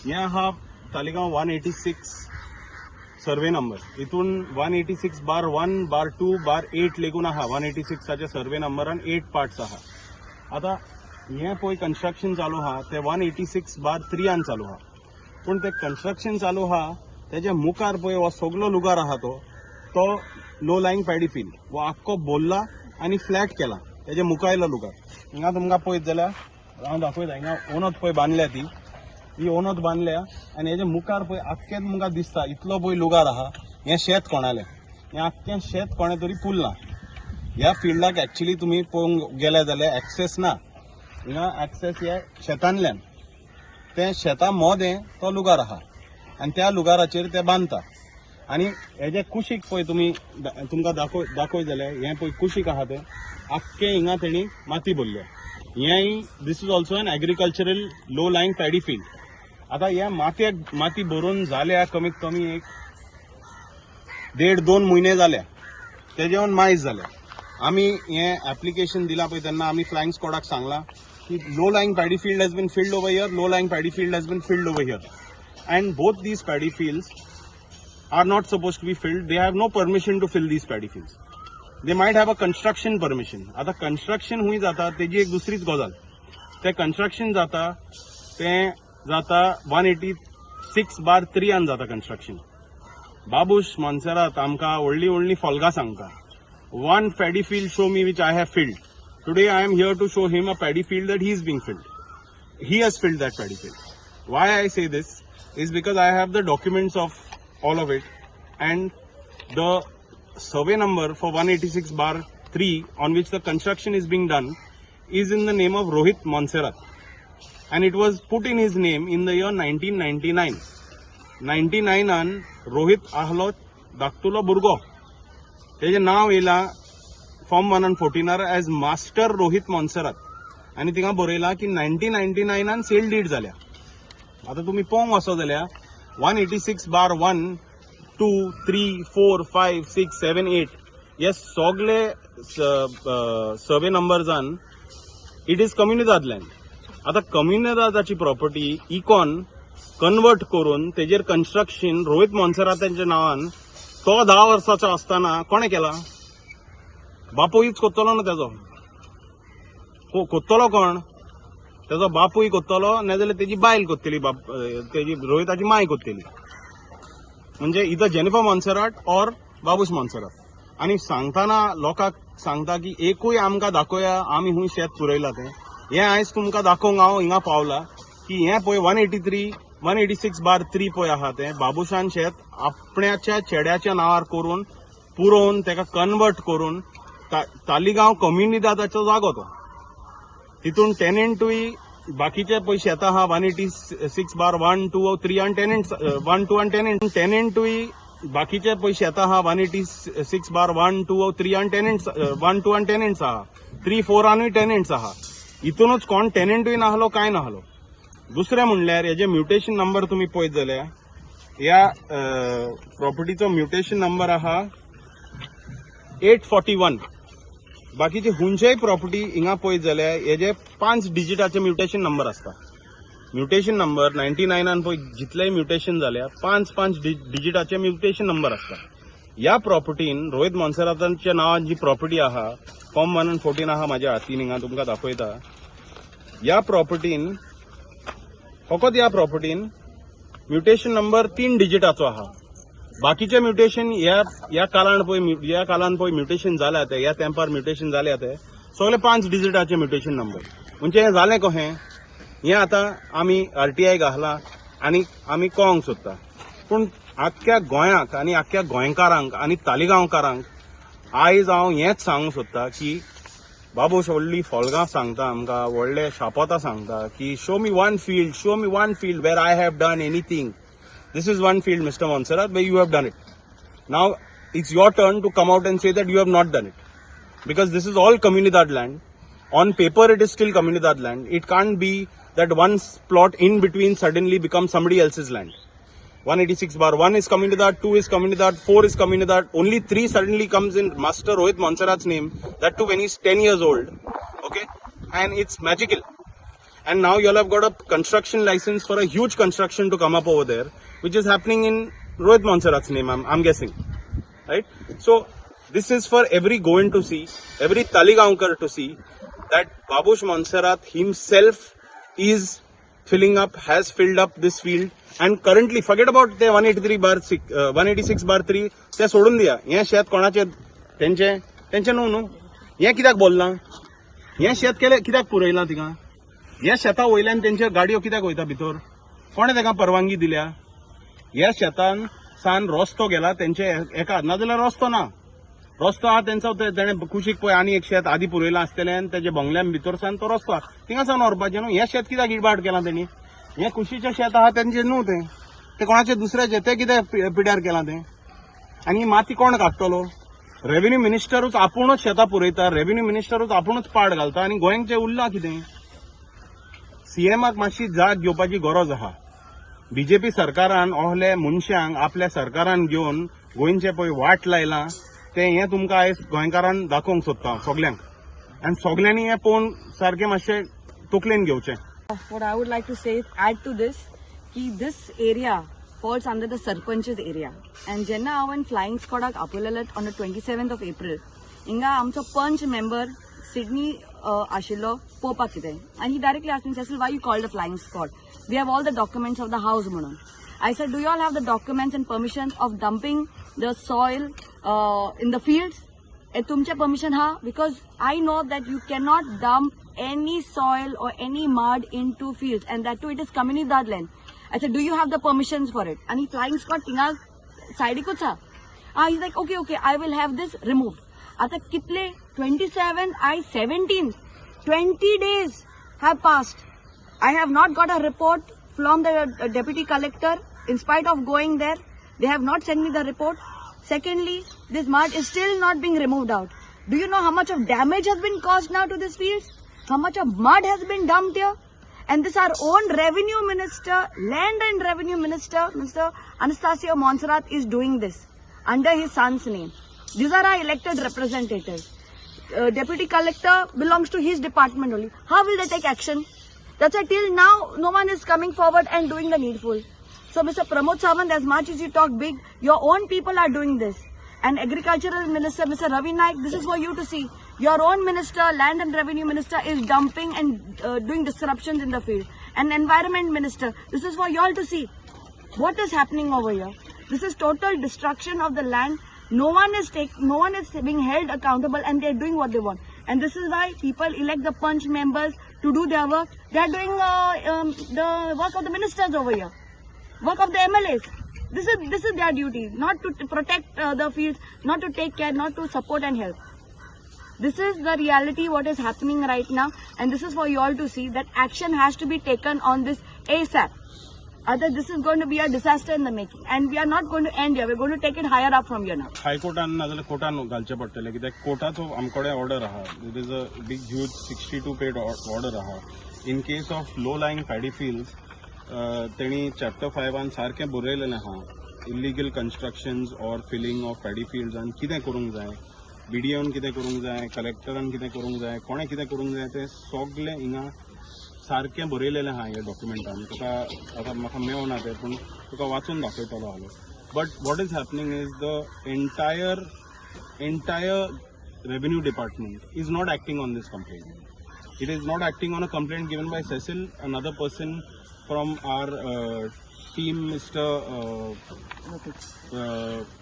यहाँ हा Taleigao 186 survey number इथून 186/1/2/8 लेगून आहा 186 सर्वे नंबरान 8 पार्ट्स आहा. आता हे पळय कंस्ट्रक्शन चालू आहा ते 186/3 चालू आहा. पण ते कंस्ट्रक्शन चालू आहा त्याच्या मुखार पळय हो सगळो लुगार आहा तो लो लाईंग पॅडी फील्ड वो आख्खो बोल्ला आणि फ्लॅट केला त्याच्या मुखायला लुगार. हिंगा तुमकां पळयत जाल्यार हांव दाखयता हिंगा ओनोत पळय बांदल्या ही ओनोत बांदल्या आणि हेच्या मुखार पळय आख्खेच तुमकां दिसता इतलो पळय लुगार आहा. हें शेत कोणालें हें आख्खें शेत कोणें तरी पुल्लां. ह्या फिल्डाक एक्चुअली तुम्ही पळोवंक गेले जाल्यार एक्सेस ना. हिंगा एक्सेस ह्या शेतांतल्यान ते शेतां मोदें तो लुगार आहा आणि त्या लुगाराचेर ते बांदता. आणि हेजे कुशीक पळय तुमकां दाखय जाल्यार हें पळय कुशीक आहा ते आख्खे हिंगा तेणी माती भरल्या. हेंय this is also an agricultural low lying paddy field. आता ह्या माती भरून जाल्या कमीत कमी एक 1.5-2 महिने जाल्या. तेजेवन मायज जाल्या. आम्ही हे ऍप्लिकेशन दिला पळय तेन्ना आम्ही फ्लाइंग स्क्वॉडाक सांगला की low lying paddy field has been filled over here, low lying paddy field has been filled over here, and both these paddy fields are not supposed to be filled. They have no permission to fill these paddy fields. They might have a construction permission. आता construction हुई जाता तेजी एक दुसरीच गजाल. ते construction जाता 186/3 जाता construction. बाबूश मोन्सेरात आमकां व्हडली फॉल्गां सांगता. One paddy field show me which I have filled. Today I am here to show him a paddy field that he is being filled. He has filled that paddy field. Why I say this is because I have the documents of all of it, and the survey number for 186/3 on which the construction is being done is in the name of Rohit Monserrat, and it was put in his name in the year 1999. 99 Rohit आहलो धाकटुलो भुरगो तेजे नाव येला form 114 as master Rohit Monserrat आणि तिंगा बरयला की 1999 sale deed जाल्या. आता तुम्ही पळोवंक वचो जाल्यार 186/1, 2, 3, 4, 5, 6, 7, 8 हे सगळे सर्वे नंबर्सान इट इज कम्युनिदाद लँड. आता कम्युनिदादाची प्रॉपर्टी इकॉन कन्वर्ट करून तेजेर कन्स्ट्रक्शन रोहित मोन्सेरातांच्या नावान तो 10 वर्साचो असताना कोणे केला? बापूच कोत्तलो ना तेजो. कोत्तलो कोण? तेजो बापूय कोत्तलो नाजाल्यार तेजी बायल कोत्तली, तेजी रोहिताची माय कोत्तली. म्हणजे इथं जेनिफर मोन्सेराट और बाबूश मोन्सेराट. आणि सांगताना लोकांक सांगता की एकूय आमकां दाखोया आमी हुंय शेत पुरयला तें. हें आयज तुमकां दाखोवंक हांव हिंगा पावला की हें पळय 186/3 पळय आहा तें बाबूशान शेत आपण्याच्या चेड्याच्या नावार करून पुरोवन तेका कन्वर्ट करून तालिगांव कम्युनिदादाचो जागो तो. तितून टेनंटूय बाकीचे पळय शेतां आहा 186/1, 2, 3 आनी टेनंट्स 1, 2 आनी टेनंटूय बाकीचे पळय शेतां आहा 186/1, 2, 3 आनी टेनंट्स 1, 2 आनी टेनंट्स आहा, 3, 4 आनी टेनंट्स आहा. हितूनच कोण टेनंटूय नाहलो काय नाहलो. दुसरें म्हणल्यार हेजे म्युटेशन नंबर तुम्ही पळयत जाल्यार ह्या प्रॉपर्टीचो म्युटेशन नंबर आहा 841. बाकीचे हुंचेय प्रॉपर्टी हिंगा पळयत जाल्यार हेजे 5 डिजिटाचे म्युटेशन नंबर असता. म्युटेशन नंबर 99 पळय जितलेय म्युटेशन जाल्या 5 डिजिटाचे म्युटेशन नंबर असता. ह्या प्रॉपर्टीन रोहित मोन्सेरातांच्या नावान जी प्रॉपर्टी आहा फॉर्म 114 आहा म्हाज्या हातीन हिंगा तुमकां दाखयता. ह्या प्रॉपर्टीन फकत ह्या प्रॉपर्टीन म्युटेशन नंबर 3 डिजिटाचो आहा. बाकीचे म्युटेशन ह्या कालान पळय म्युटेशन जाल्या ते ह्या तेंपार म्युटेशन जाल्या ते सगळे 5 डिजिटाचे म्युटेशन नंबर. म्हणजे हें जालें कशें हें आतां आमी RTI घाला आनी आमी कळोवंक सोदता. पूण आख्ख्या गोंयाक आनी आख्ख्या गोंयकारांक आनी तालिगांवकारांक आयज हांव हेंच सांगूंक सोदता की बाबूश व्हडली फॉल्गां सांगता आमकां, व्हडले शापोतां सांगता की show me one field where I have done anything. This is one field, Mr. Monserrat, where you have done it. Now, it's your turn to come out and say that you have not done it. Because this is all Comunidad land. On paper, it is still Comunidad land. It can't be that one plot in between suddenly becomes somebody else's land. 186/1 is Comunidad, 2 is Comunidad, 4 is Comunidad. Only 3 suddenly comes in Master Rohit Monserrat's name. That too when he's 10 years old. Okay? And it's magical. and now you all have got a construction license for a huge construction to come up over there, which is happening in Rohit Monserrat's name, I'm guessing, right? So this is for every Goan to see, every Taligaonkar to see that Babush Monserrat himself is filling up, has filled up this field, and currently forget about the 186/3 ते सोडून दिया. हे शेत कोणाचे त्यांचे न्हू हे कित्याक बोलना, हे शेत केले कित्याक पुरयला तिका, हे शेता वयल्यान त्यांच्या गाडयो कित्याक वयता भितर, कोणे ताका परवानगी दिल्या. ह्या शेतान सान रस्तो गेला त्यांचे एका, नाजाल्यार रस्तो ना, रस्तो हा त्यांचा तेणे कुशीक पळय आनी एक शेत आदी पुरयला आसतलें आनी तेजे बंगल्यान भितर सान तो रस्तो आहा थिंगा सावन व्हरपाचें न्हू. हे शेत कित्याक इबाड केला तेणी, हे कुशीचें शेत आहा त्यांचे न्हू, ते कोणाचे दुसऱ्याचे, ते कित्याक पिड्यार केला ते. आनी माती कोण काडटलो, रेव्हेन्यू मिनिस्टरूच आपुणूच शेतां पुरयता, रेव्हेन्यू मिनिस्टरूच आपुणूच पाड घालता, आनी गोंयांचे उरला कितें. सीएमाक मातशी जाग घेवपाची गरज आहा. बीजेपी सरकारान ohले मनशांक आपल्या सरकारान घेवन गोंयचे पळय वाट लायला ते हे तुमकां आयज गोंयकारान दाखोवंक सोदता सगल्यांक, आनी सगल्यांनी हें पळोवन सारकें मातशें तकलेन घेवचें. What I would like to say is add to this ki this area falls under the Sarpanch's area, and jenna haven flying squadak apulalat on the 27th of April inga amcho punch member Sydney ashilo popa kide, and he directly asked me, Cecil, why you called a flying squad? We have all the documents of the house म्हणून. I said, do you all have the documents and permissions of dumping the soil in the fields? तुमचे permission ha, because I know that you cannot dump any soil or any mud into fields, and that too it is Comunidad land. I said, do you have the permissions for it? And he flying squad tinga side ko cha. He's like, okay, I will have this removed. Ata kitle 27, I 17, 20 days have passed. I have not got a report from the deputy collector. In spite of going there, they have not sent me the report. Secondly, this mud is still not being removed out. Do you know how much of damage has been caused now to these fields? How much of mud has been dumped here? And this our own revenue minister, land and revenue minister, Mr. Anastasio Monserrat, is doing this under his son's name. These are our elected representatives. Deputy collector belongs to his department only. How will they take action? That's why till now no one is coming forward and doing the needful. So Mr. Pramod Sawant, as much as you talk big, your own people are doing this. And agricultural minister, Mr. Ravi Naik, this is for you to see. Your own minister, land and revenue minister, is dumping and doing disruptions in the field. And environment minister, this is for you all to see. What is happening over here? This is total destruction of the land. No one is being held accountable, and they are doing what they want. And this is why people elect the punch members to do their work. They are doing the work of the ministers over here, work of the MLAs. This is their duty, not to protect the fields, not to take care, not to support and help. This is the reality what is happening right now, and this is for you all to see that action has to be taken on this ASAP. Other, this is going to be a disaster in the making, and we are not going to end here. We are going to take it higher up from here now. High Courtan नाजाल्यार कोर्टान घालचे पडटले, कित्याक कोर्टाचो आमकडे order आहा. There is a big huge 62-page order आहा. In case of low-lying paddy fields, तेणी chapter 5 सारकें बरयलेलें आहा. Illegal constructions or filling of paddy fields आनी कितें करूंक जाय, BDOन कितें करूंक जाय, कलेक्टरान कितें करूंक जाय, कोणें कितें करूंक जाय, तें सगळें हिंगा सारकें बरयलेलें आहा ह्या डॉक्युमेंटान. तुका आतां म्हाका मेळना तें, पूण तुका वाचून दाखयतलो हांव. But what is happening is the entire revenue department is not acting on this complaint. It is not acting on a complaint given by Cecil. Another person from our team, Mr.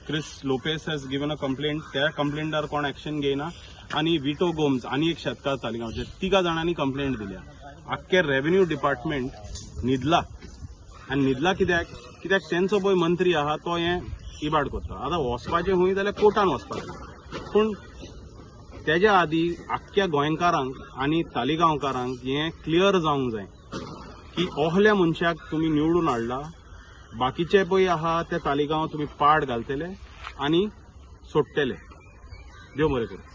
Chris Lopez, has given a complaint. त्या कंप्लेंटार कोण action घेयना. आणि विटो गोम्स आनी एक शेतकार तालिगांवचे 3 जाणांनी complaint दिल्या. आख्खे रेव्हेन्यू डिपार्टमेंट न्हिदला. आनी न्हिदला कित्याक तेंचो पळय मंत्री आहा तो हें इबाड करता. आतां वचपाचें हुंय जाल्यार कोर्टान वचपाचें, पूण तेज्या आदी आख्ख्या गोंयकारांक आनी तालिगांवकारांक हें क्लियर जावंक जाय की ohल्या मनशाक तुमी निवडून हाडला, बाकीचे पळय आहा ते तालिगांव तुमी पाड घालतले आनी सोडटले. देव बरें करूं.